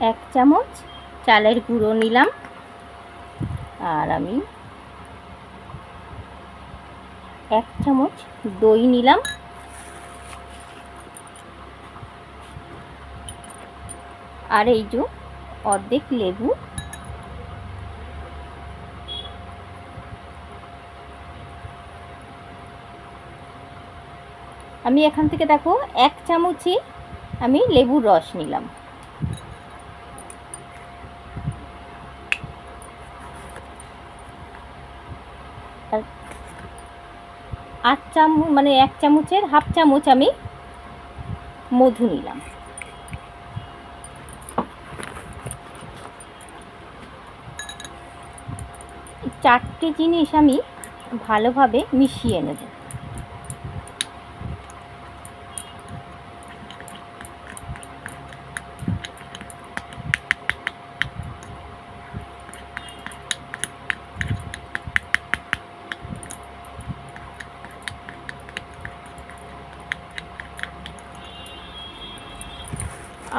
1 চামচ চালের গুঁড়ো নিলাম, আর আমি 1 চামচ দই নিলাম, আর এই যে অর্ধেক লেবু, আমি এখান থেকে দেখো 1 চামচই আমি লেবুর রস নিলাম। আর 8 চামচ মানে 1 চামচের হাফ চামচ আমি মধু নিলাম। চারটে জিনিস আমি ভালোভাবে মিশিয়ে নেব।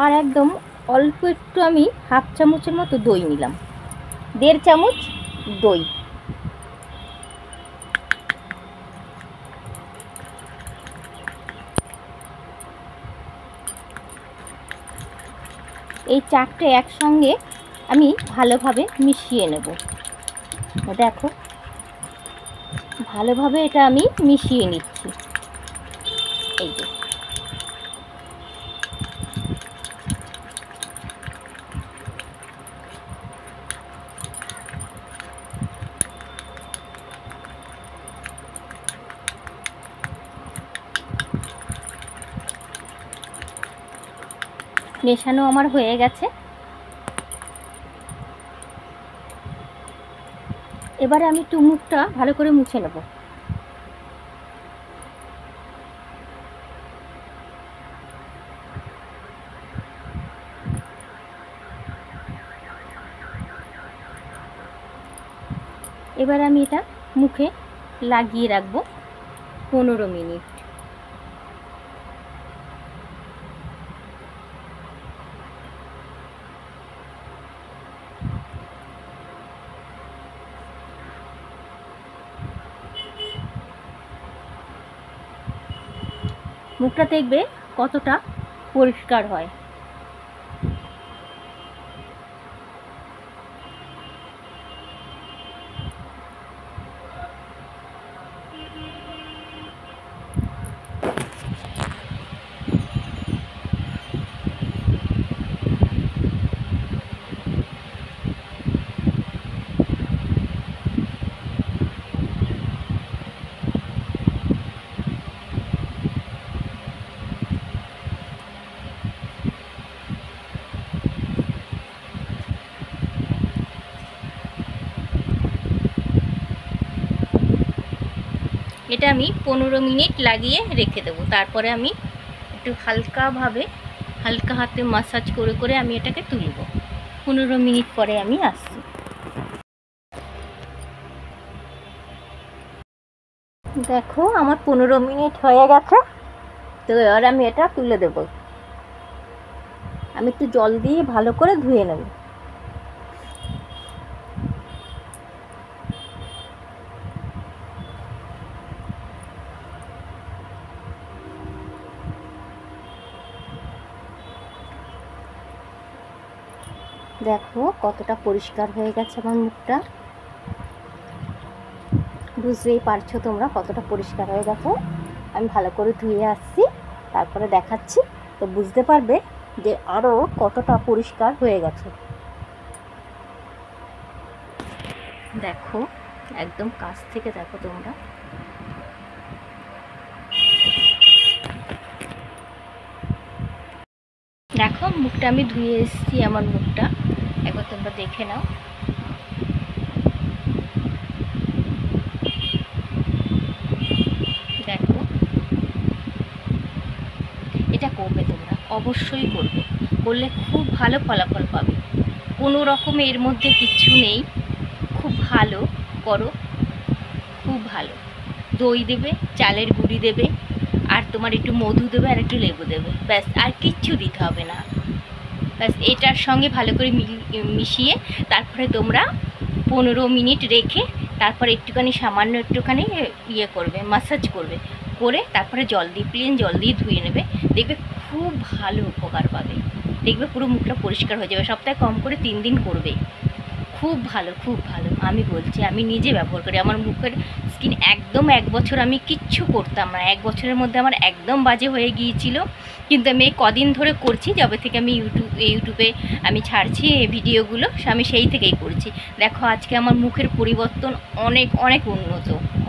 আর একদম অল্প একটু আমি হাফ চামচের মতো দই নিলাম, 1.5 চামচ দই। এই চারটে একসঙ্গে আমি ভালোভাবে মিশিয়ে নেব। দেখো ভালোভাবে এটা আমি মিশিয়ে নিচ্ছি। এই যে মেশানো আমার হয়ে গেছে। এবারে আমি একটু মুখটা ভালো করে মুছে নেব। এবার আমি এটা মুখে লাগিয়ে রাখবো 15 মিনিট। মুখটা দেখবে কতটা পরিষ্কার হয়। এটা আমি 15 মিনিট লাগিয়ে রেখে দেবো। তারপরে আমি একটু হালকা হাতে মাসাজ করে করে আমি এটাকে তুলব। 15 মিনিট পরে আমি আসছি। দেখো আমার 15 মিনিট হয়ে গেছে। তো এবার আমি এটা তুলে দেব। আমি একটু জল দিয়ে ভালো করে ধুয়ে নেব। দেখো কতটা পরিষ্কার হয়ে গেছে আমার মুখটা। বুঝতেই পারছো তোমরা কতটা পরিষ্কার হয়ে গেছে। আমি ভালো করে ধুয়ে আসছি, তারপরে দেখাচ্ছি, তো বুঝতে পারবে যে আরও কতটা পরিষ্কার হয়ে গেছে। দেখো একদম কাছ থেকে দেখো তোমরা। দেখো মুখটা আমি ধুয়ে এসেছি, আমার মুখটা একবার তোমরা দেখে নাও। দেখো এটা করবে তোমরা, অবশ্যই করবে, করলে খুব ভালো ফলাফল পাবে। কোনো রকম এর মধ্যে কিচ্ছু নেই, খুব ভালো করো, খুব ভালো। দই দেবে, চালের গুঁড়ি দেবে, আর তোমার একটু মধু দেবে, আর একটু লেবু দেবে, ব্যাস আর কিচ্ছু দিতে হবে না। ব্যাস এটার সঙ্গে ভালো করে মিশিয়ে তারপরে তোমরা 15 মিনিট রেখে তারপরে একটুখানি সামান্য একটুখানি ইয়ে করবে, মাসাজ করবে, করে তারপরে জল দিয়ে প্লেন জল দিয়ে ধুয়ে নেবে। দেখবে খুব ভালো উপকার পাবে, দেখবে পুরো মুখটা পরিষ্কার হয়ে যাবে। সপ্তাহে কম করে 3 দিন করবে, খুব ভালো খুব ভালো। আমি বলছি, আমি নিজে ব্যবহার করি। আমার মুখের স্কিন একদম 1 বছর আমি কিচ্ছু করতাম না, 1 বছরের মধ্যে আমার একদম বাজে হয়ে গিয়েছিল। কিন্তু আমি এই কদিন ধরে করছি, যবে থেকে আমি ইউটিউবে আমি ছাড়ছি এই ভিডিওগুলো, আমি সেই থেকেই করছি। দেখো আজকে আমার মুখের পরিবর্তন অনেক অনেক উন্নত,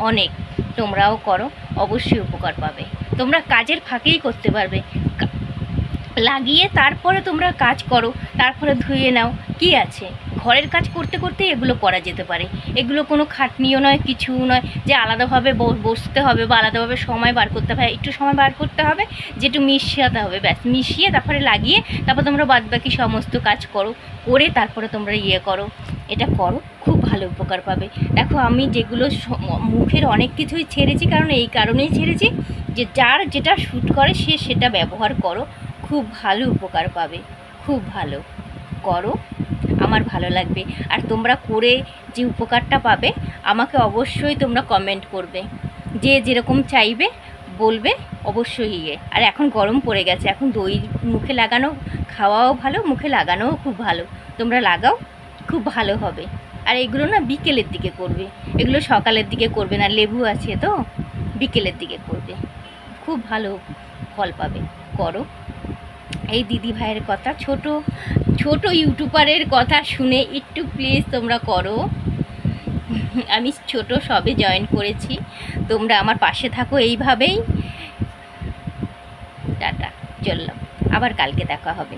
অনেক। তোমরাও করো, অবশ্যই উপকার পাবে। তোমরা কাজের ফাঁকেই করতে পারবে, লাগিয়ে তারপরে তোমরা কাজ করো, তারপরে ধুয়ে নাও, কি আছে। ঘরের কাজ করতে করতে এগুলো করা যেতে পারে। এগুলো কোনো খাটনিও নয়, কিছু নয় যে আলাদাভাবে বসতে হবে বা আলাদাভাবে সময় বার করতে হবে। একটু সময় বার করতে হবে, যেটু মিশিয়ে হবে, ব্যাস মিশিয়ে তারপরে লাগিয়ে তারপর তোমরা বাদবাকি সমস্ত কাজ করো, করে তারপরে তোমরা ইয়ে করো। এটা করো, খুব ভালো উপকার পাবে। দেখো আমি যেগুলো মুখের অনেক কিছুই ছেড়েছি, কারণ এই কারণেই ছেড়েছি যে যার যেটা শ্যুট করে সে সেটা ব্যবহার করো, খুব ভালো উপকার পাবে। খুব ভালো করো, আমার ভালো লাগবে। আর তোমরা করে যে উপকারটা পাবে আমাকে অবশ্যই তোমরা কমেন্ট করবে, যে যেরকম চাইবে বলবে অবশ্যই। আর এখন গরম পড়ে গেছে, এখন দই মুখে লাগানো খাওয়াও ভালো, মুখে লাগানোও খুব ভালো। তোমরা লাগাও, খুব ভালো হবে। আর এগুলো না বিকেলের দিকে করবে, এগুলো সকালের দিকে করবে না, লেবু আছে তো, বিকেলের দিকে করবে, খুব ভালো ফল পাবে। করো। এই দিদি ভাইয়ের কথা, ছোট ছোট ইউটিউবারের কথা শুনে একটু প্লিজ তোমরা করো। আমি ছোট সবে জয়েন করেছি, তোমরা আমার পাশে থাকো এইভাবেই। টাটা, চললাম, আবার কালকে দেখা হবে।